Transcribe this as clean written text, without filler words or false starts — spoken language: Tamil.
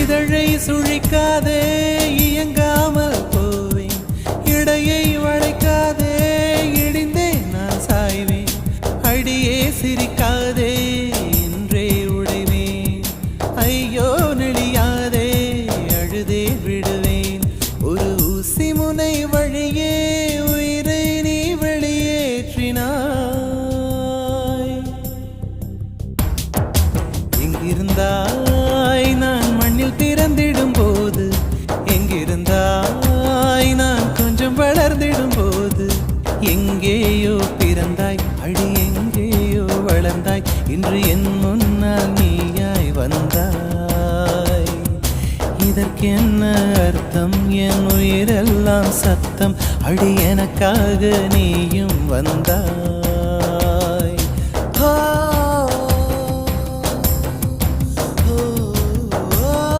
இதழை சுழிக்காதே இயங்காமல் போவேன், இடையை வளைக்காதே இடிந்தே நான் சாய்வேன். அடியே சிரிக்காதே என்றே உடைவேன், ஐயோ நெளியாதே அழுதே விடுவேன். ஒரு ஊசி முனை வழியே உயிரை நீ வெளியேற்றினாய். எங்கிருந்தாய் நான் மண்ணில் பிறந்திடும் போது, எங்கிருந்தாய் நான் கொஞ்சம் வளர்ந்திடும் போது. எங்கேயோ பிறந்தாய் அடி எங்கேயோ வளர்ந்தாய், இன்று என் முன்னால் நீயாய் வந்தாய். இதற்கென்ன அர்த்தம்? என் உயிரெல்லாம் சத்தம், அடி எனக்காக நீயும் வந்தாய்.